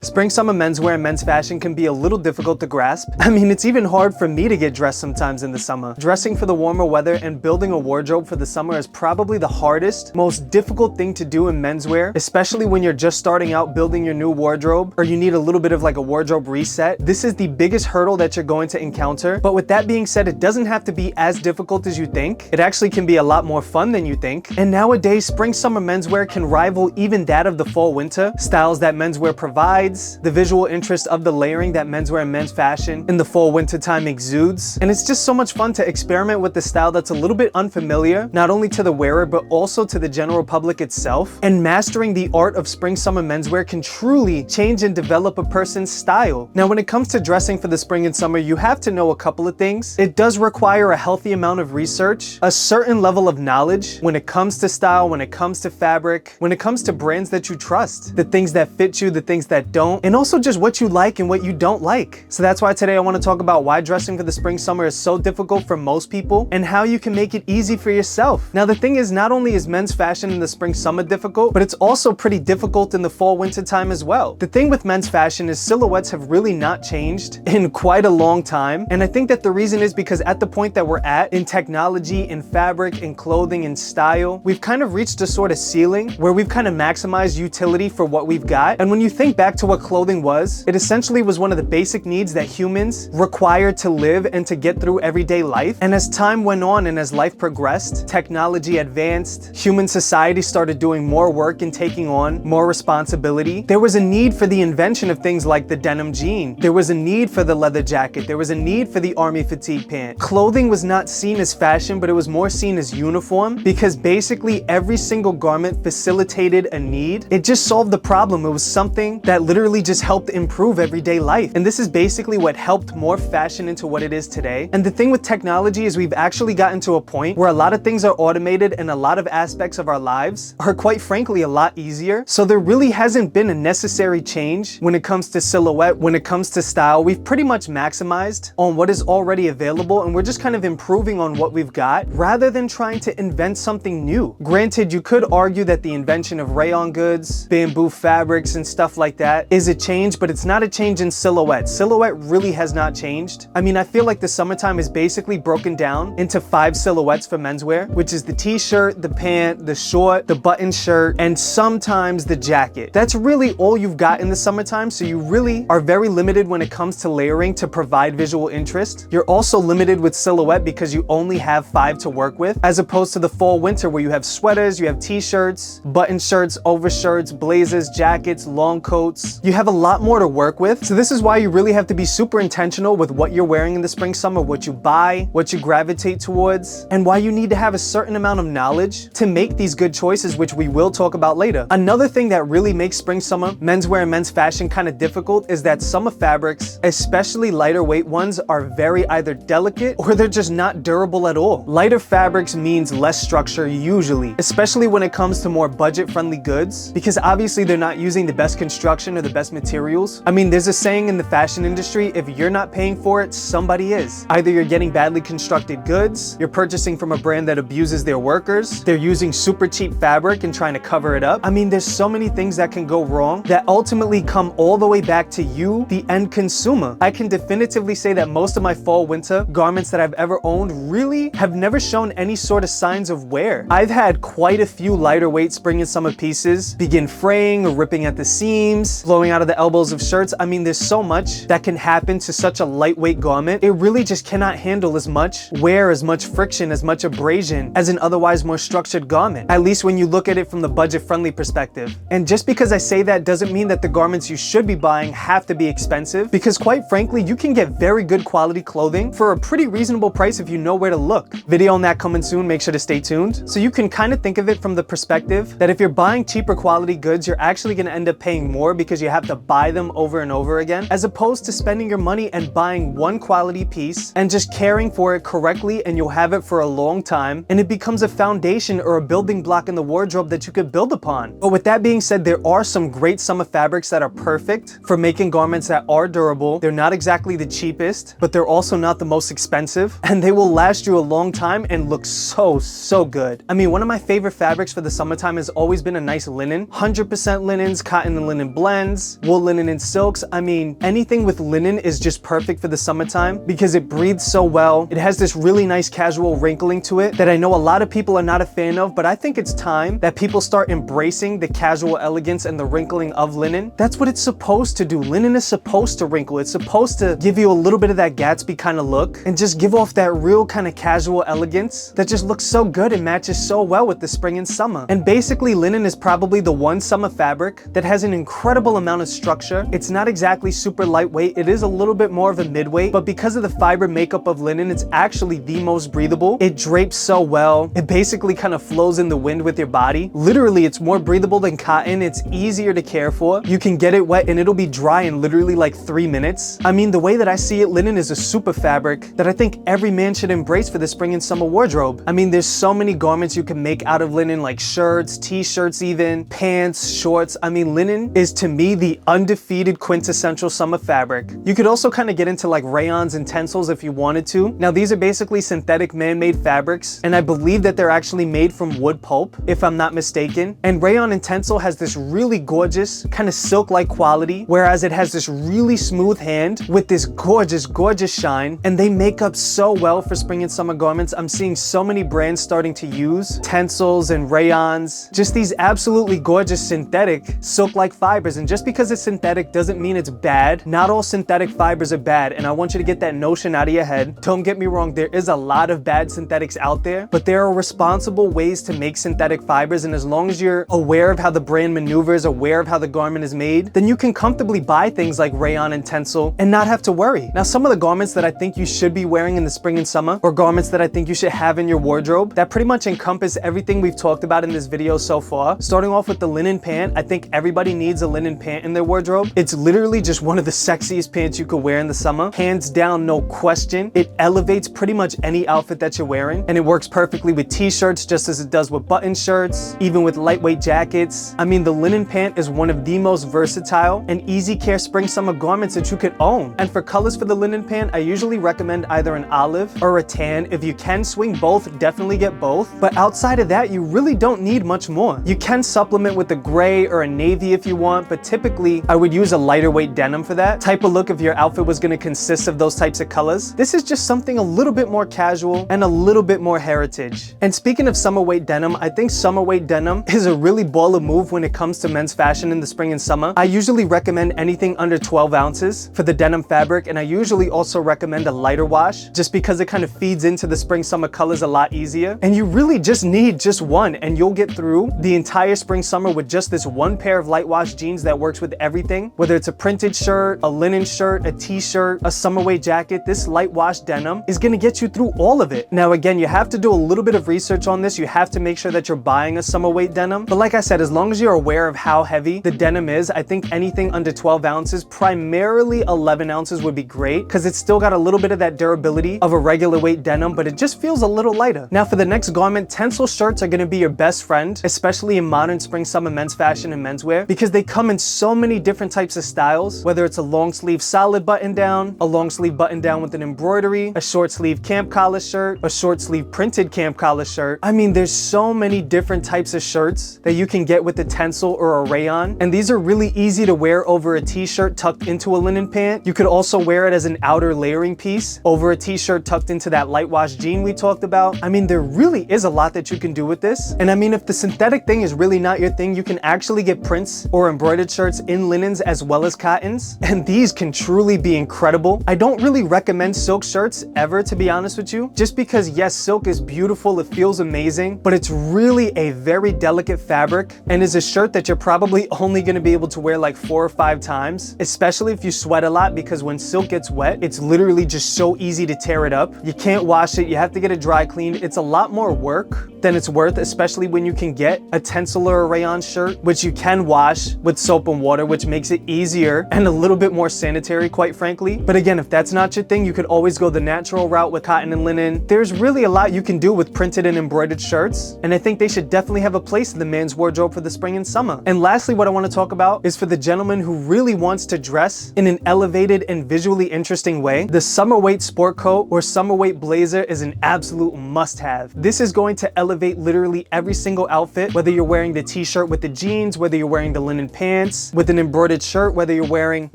Spring summer menswear and men's fashion can be a little difficult to grasp. I mean, it's even hard for me to get dressed sometimes in the summer. Dressing for the warmer weather and building a wardrobe for the summer is probably the hardest, most difficult thing to do in menswear, especially when you're just starting out building your new wardrobe or you need a little bit of like a wardrobe reset. This is the biggest hurdle that you're going to encounter. But with that being said, it doesn't have to be as difficult as you think. It actually can be a lot more fun than you think. And nowadays, spring summer menswear can rival even that of the fall winter. Styles that menswear provides, the visual interest of the layering that menswear and men's fashion in the fall winter time exudes. And it's just so much fun to experiment with the style that's a little bit unfamiliar, not only to the wearer, but also to the general public itself. And mastering the art of spring summer menswear can truly change and develop a person's style. Now, when it comes to dressing for the spring and summer, you have to know a couple of things. It does require a healthy amount of research, a certain level of knowledge when it comes to style, when it comes to fabric, when it comes to brands that you trust, the things that fit you, the things that don't, and also just what you like and what you don't like. So that's why today I want to talk about why dressing for the spring summer is so difficult for most people and how you can make it easy for yourself. Now, the thing is, not only is men's fashion in the spring summer difficult, but it's also pretty difficult in the fall winter time as well. The thing with men's fashion is silhouettes have really not changed in quite a long time. And I think that the reason is because at the point that we're at in technology, in fabric, in clothing, in style, we've kind of reached a sort of ceiling where we've kind of maximized utility for what we've got. And when you think back to what clothing was, it essentially was one of the basic needs that humans required to live and to get through everyday life. And as time went on and as life progressed, technology advanced, human society started doing more work and taking on more responsibility. There was a need for the invention of things like the denim jean. There was a need for the leather jacket. There was a need for the army fatigue pant. Clothing was not seen as fashion, but it was more seen as uniform, because basically every single garment facilitated a need. It just solved the problem. It was something that literally just helped improve everyday life. And this is basically what helped morph fashion into what it is today. And the thing with technology is we've actually gotten to a point where a lot of things are automated and a lot of aspects of our lives are quite frankly a lot easier. So there really hasn't been a necessary change when it comes to silhouette, when it comes to style. We've pretty much maximized on what is already available, and we're just kind of improving on what we've got rather than trying to invent something new. Granted, you could argue that the invention of rayon goods, bamboo fabrics, and stuff like that is a change, but it's not a change in silhouette. Silhouette really has not changed. I mean, I feel like the summertime is basically broken down into 5 silhouettes for menswear, which is the t-shirt, the pant, the short, the button shirt, and sometimes the jacket. That's really all you've got in the summertime, so you really are very limited when it comes to layering to provide visual interest. You're also limited with silhouette because you only have 5 to work with, as opposed to the fall winter where you have sweaters, you have t-shirts, button shirts, overshirts, blazers, jackets, long coats. You have a lot more to work with. So this is why you really have to be super intentional with what you're wearing in the spring summer, what you buy, what you gravitate towards, and why you need to have a certain amount of knowledge to make these good choices, which we will talk about later. Another thing that really makes spring summer menswear and men's fashion kind of difficult is that some fabrics, especially lighter weight ones, are very either delicate or they're just not durable at all. Lighter fabrics means less structure usually, especially when it comes to more budget-friendly goods, because obviously they're not using the best construction or the best materials. I mean, there's a saying in the fashion industry, if you're not paying for it, somebody is. Either you're getting badly constructed goods, you're purchasing from a brand that abuses their workers, they're using super cheap fabric and trying to cover it up. I mean, there's so many things that can go wrong that ultimately come all the way back to you, the end consumer. I can definitively say that most of my fall winter garments that I've ever owned really have never shown any sort of signs of wear. I've had quite a few lighter weight spring and summer pieces begin fraying or ripping at the seams, blowing out of the elbows of shirts. I mean, there's so much that can happen to such a lightweight garment. It really just cannot handle as much wear, as much friction, as much abrasion as an otherwise more structured garment, at least when you look at it from the budget-friendly perspective. And just because I say that doesn't mean that the garments you should be buying have to be expensive, because quite frankly, you can get very good quality clothing for a pretty reasonable price if you know where to look. Video on that coming soon, make sure to stay tuned. So you can kind of think of it from the perspective that if you're buying cheaper quality goods, you're actually going to end up paying more because you have to buy them over and over again, as opposed to spending your money and buying one quality piece and just caring for it correctly, and you'll have it for a long time, and it becomes a foundation or a building block in the wardrobe that you could build upon. But with that being said, there are some great summer fabrics that are perfect for making garments that are durable. They're not exactly the cheapest, but they're also not the most expensive, and they will last you a long time and look so good. I mean, one of my favorite fabrics for the summertime has always been a nice linen. 100% linens, cotton and linen blends, linens, wool linen and silks. I mean, anything with linen is just perfect for the summertime because it breathes so well. It has this really nice casual wrinkling to it that I know a lot of people are not a fan of, but I think it's time that people start embracing the casual elegance and the wrinkling of linen. That's what it's supposed to do. Linen is supposed to wrinkle. It's supposed to give you a little bit of that Gatsby kind of look and just give off that real kind of casual elegance that just looks so good and matches so well with the spring and summer. And basically, linen is probably the one summer fabric that has an incredible amount of structure. It's not exactly super lightweight. It is a little bit more of a midweight, but because of the fiber makeup of linen, it's actually the most breathable. It drapes so well. It basically kind of flows in the wind with your body. Literally, it's more breathable than cotton. It's easier to care for. You can get it wet and it'll be dry in literally like 3 minutes. I mean, the way that I see it, linen is a super fabric that I think every man should embrace for the spring and summer wardrobe. I mean, there's so many garments you can make out of linen, like shirts, t-shirts even, pants, shorts. I mean, linen is to me the undefeated quintessential summer fabric. You could also kind of get into like rayons and tencels if you wanted to. Now, these are basically synthetic man-made fabrics, and I believe that they're actually made from wood pulp, if I'm not mistaken. And rayon and tencel has this really gorgeous kind of silk-like quality, whereas it has this really smooth hand with this gorgeous, gorgeous shine, and they make up so well for spring and summer garments. I'm seeing so many brands starting to use tencels and rayons, just these absolutely gorgeous synthetic silk-like fibers. And just because it's synthetic doesn't mean it's bad. Not all synthetic fibers are bad, and I want you to get that notion out of your head. Don't get me wrong, there is a lot of bad synthetics out there, but there are responsible ways to make synthetic fibers, and as long as you're aware of how the brand maneuvers, aware of how the garment is made, then you can comfortably buy things like rayon and tencel and not have to worry. Now, some of the garments that I think you should be wearing in the spring and summer, or garments that I think you should have in your wardrobe, that pretty much encompass everything we've talked about in this video so far. Starting off with the linen pant, I think everybody needs a linen pant in their wardrobe. It's literally just one of the sexiest pants you could wear in the summer. Hands down, no question. It elevates pretty much any outfit that you're wearing, and it works perfectly with t-shirts just as it does with button shirts, even with lightweight jackets. I mean, the linen pant is one of the most versatile and easy care spring summer garments that you could own. And for colors for the linen pant, I usually recommend either an olive or a tan. If you can swing both, definitely get both. But outside of that, you really don't need much more. You can supplement with a gray or a navy if you want, but typically I would use a lighter weight denim for that type of look if your outfit was going to consist of those types of colors. This is just something a little bit more casual and a little bit more heritage. And speaking of summer weight denim, I think summer weight denim is a really baller move when it comes to men's fashion in the spring and summer. I usually recommend anything under 12 ounces for the denim fabric, and I usually also recommend a lighter wash just because it kind of feeds into the spring summer colors a lot easier. And you really just need just one, and you'll get through the entire spring summer with just this one pair of light wash jeans that works with everything. Whether it's a printed shirt, a linen shirt, a t-shirt, a summer weight jacket, this light wash denim is going to get you through all of it. Now again, you have to do a little bit of research on this. You have to make sure that you're buying a summer weight denim, but like I said, as long as you're aware of how heavy the denim is, I think anything under 12 ounces, primarily 11 ounces would be great, because it's still got a little bit of that durability of a regular weight denim, but it just feels a little lighter. Now for the next garment, tencel shirts are going to be your best friend, especially in modern spring summer men's fashion and menswear, because they come in so many different types of styles, whether it's a long sleeve solid button down, a long sleeve button down with an embroidery, a short sleeve camp collar shirt, a short sleeve printed camp collar shirt. I mean, there's so many different types of shirts that you can get with a tencel or a rayon, and these are really easy to wear over a t-shirt tucked into a linen pant. You could also wear it as an outer layering piece over a t-shirt tucked into that light wash jean we talked about. I mean, there really is a lot that you can do with this. And I mean, if the synthetic thing is really not your thing, you can actually get prints or embroidered shirts in linens as well as cottons, and these can truly be incredible. I don't really recommend silk shirts ever, to be honest with you, just because yes, silk is beautiful, it feels amazing, but it's really a very delicate fabric and is a shirt that you're probably only going to be able to wear like 4 or 5 times, especially if you sweat a lot, because when silk gets wet, it's literally just so easy to tear it up. You can't wash it, you have to get it dry cleaned. It's a lot more work than it's worth, especially when you can get a tencel or a rayon shirt, which you can wash with soap and water, which makes it easier and a little bit more sanitary, quite frankly. But again, if that's not your thing, you could always go the natural route with cotton and linen. There's really a lot you can do with printed and embroidered shirts, and I think they should definitely have a place in the man's wardrobe for the spring and summer. And lastly, what I want to talk about is for the gentleman who really wants to dress in an elevated and visually interesting way. The summer weight sport coat or summer weight blazer is an absolute must-have. This is going to elevate literally every single outfit, whether you're wearing the t-shirt with the jeans, whether you're wearing the linen pants, pants with an embroidered shirt, whether you're wearing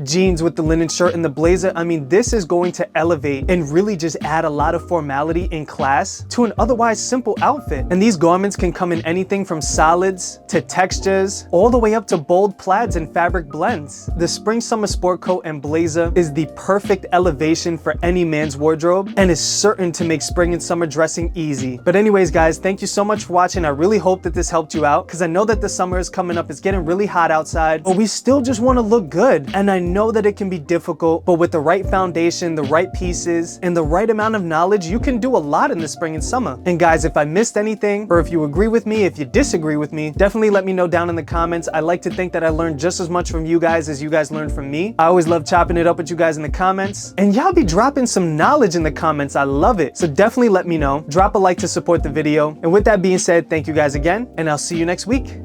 jeans with the linen shirt and the blazer. I mean, this is going to elevate and really just add a lot of formality and class to an otherwise simple outfit. And these garments can come in anything from solids to textures, all the way up to bold plaids and fabric blends. The spring summer sport coat and blazer is the perfect elevation for any man's wardrobe and is certain to make spring and summer dressing easy. But anyways, guys, thank you so much for watching. I really hope that this helped you out, because I know that the summer is coming up. It's getting really hot outside, but we still just want to look good. And I know that it can be difficult, but with the right foundation, the right pieces, and the right amount of knowledge, you can do a lot in the spring and summer. And guys, if I missed anything, or if you agree with me, if you disagree with me, definitely let me know down in the comments. I like to think that I learned just as much from you guys as you guys learned from me. I always love chopping it up with you guys in the comments, and y'all be dropping some knowledge in the comments. I love it. So definitely let me know. Drop a like to support the video. And with that being said, thank you guys again, and I'll see you next week.